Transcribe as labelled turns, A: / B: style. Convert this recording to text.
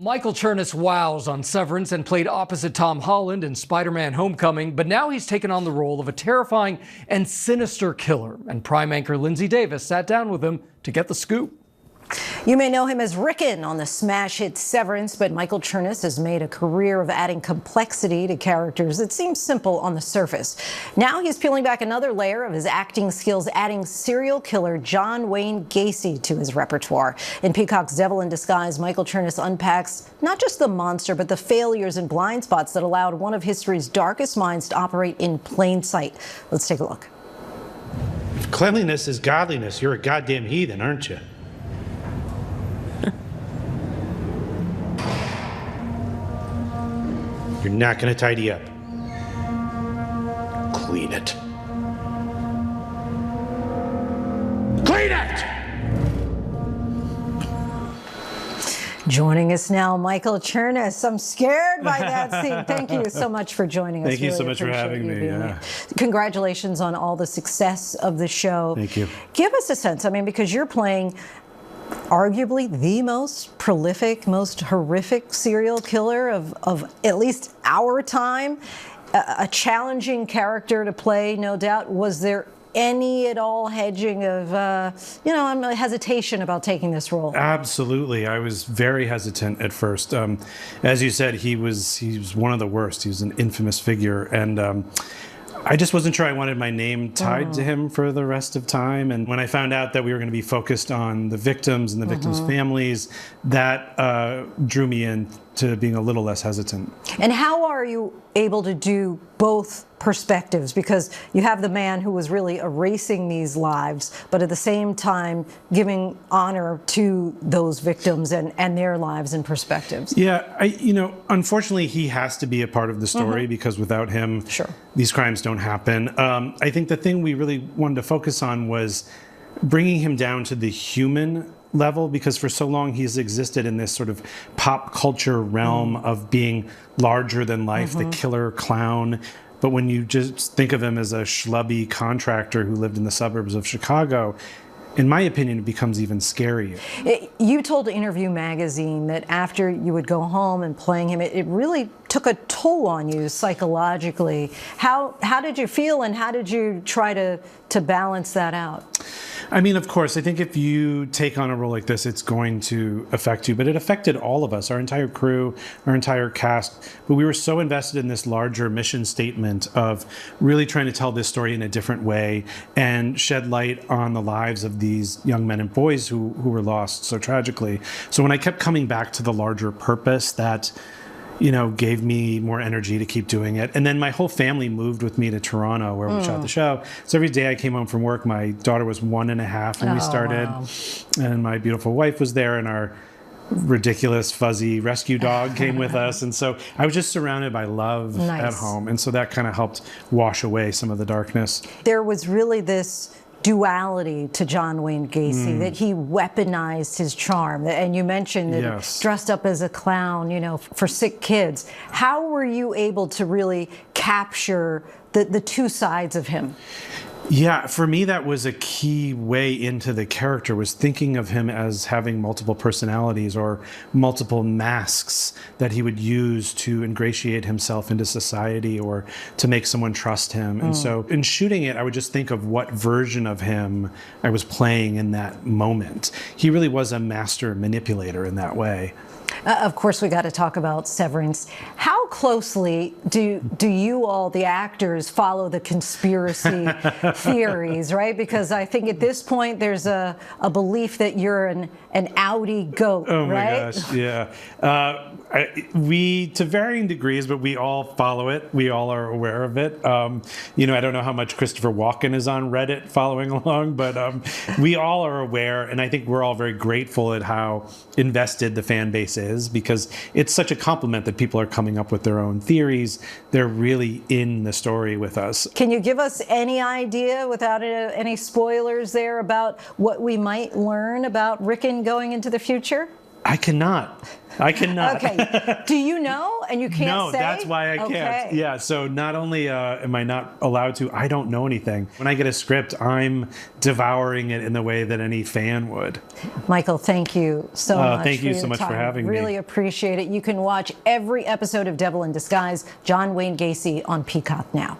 A: Michael Chernus wows on Severance and played opposite Tom Holland in Spider-Man: Homecoming, but now he's taken on the role of a terrifying and sinister killer. And Prime anchor Linsey Davis sat down with him to get the scoop.
B: You may know him as Rickon on the smash hit Severance, but Michael Chernus has made a career of adding complexity to characters that seem simple on the surface. Now he's peeling back another layer of his acting skills, adding serial killer John Wayne Gacy to his repertoire. In Peacock's Devil in Disguise, Michael Chernus unpacks not just the monster, but the failures and blind spots that allowed one of history's darkest minds to operate in plain sight. Let's take a look.
C: If cleanliness is godliness, you're a goddamn heathen, aren't you? You're not going to tidy up. Clean it. Clean it!
B: Joining us now, Michael Chernus. I'm scared by that scene. Thank you so much for joining us.
C: Thank you so much for having me. Yeah.
B: Congratulations on all the success of the show.
C: Thank you.
B: Give us a sense, because you're playing arguably the most prolific, most horrific serial killer of at least our time, a challenging character to play, no doubt. Was there any at all hedging of, hesitation about taking this role?
C: Absolutely. I was very hesitant at first. As you said, he was one of the worst. He was an infamous figure. And I just wasn't sure I wanted my name tied to him for the rest of time. And when I found out that we were going to be focused on the victims and the victims' families, that drew me in to being a little less hesitant.
B: And how are you able to do both perspectives? Because you have the man who was really erasing these lives, but at the same time giving honor to those victims and their lives and perspectives.
C: Yeah, unfortunately, he has to be a part of the story because without him, these crimes don't happen. I think the thing we really wanted to focus on was bringing him down to the human level, because for so long he's existed in this sort of pop culture realm of being larger than life, the killer clown. But when you just think of him as a schlubby contractor who lived in the suburbs of Chicago, in my opinion, it becomes even scarier.
B: You told Interview Magazine that after you would go home and playing him, it really took a toll on you psychologically. How did you feel, and how did you try to balance that out?
C: Of course, I think if you take on a role like this, it's going to affect you. But it affected all of us, our entire crew, our entire cast. But we were so invested in this larger mission statement of really trying to tell this story in a different way and shed light on the lives of these young men and boys who were lost so tragically. So when I kept coming back to the larger purpose, that gave me more energy to keep doing it. And then my whole family moved with me to Toronto, where we shot the show. So every day I came home from work, my daughter was 1.5 when we started. Wow. And my beautiful wife was there, and our ridiculous fuzzy rescue dog came with us. And so I was just surrounded by love at home. And so that kind of helped wash away some of the darkness.
B: There was really this duality to John Wayne Gacy, that he weaponized his charm. And you mentioned that dressed up as a clown, for sick kids. How were you able to really capture the two sides of him?
C: Yeah, for me, that was a key way into the character, was thinking of him as having multiple personalities or multiple masks that he would use to ingratiate himself into society or to make someone trust him. And so in shooting it, I would just think of what version of him I was playing in that moment. He really was a master manipulator in that way.
B: Of course, we got to talk about Severance. How closely do you all, the actors, follow the conspiracy theories, right? Because I think at this point there's a belief that you're an Audi goat, right?
C: Oh my gosh, yeah. We, to varying degrees, but we all follow it. We all are aware of it. I don't know how much Christopher Walken is on Reddit following along, but we all are aware, and I think we're all very grateful at how invested the fan base is, because it's such a compliment that people are coming up with their own theories. They're really in the story with us. Can
B: you give us any idea, without any spoilers there, about what we might learn about Rickon going into the future?
C: I cannot.
B: Okay. Do you know? And you can't
C: No,
B: say?
C: that's why I can't.
B: Okay.
C: Yeah, so not only am I not allowed to, I don't know anything. When I get a script, I'm devouring it in the way that any fan would.
B: Michael, thank you so much.
C: Thank you so much for having me.
B: Really appreciate it. You can watch every episode of Devil in Disguise, John Wayne Gacy, on Peacock now.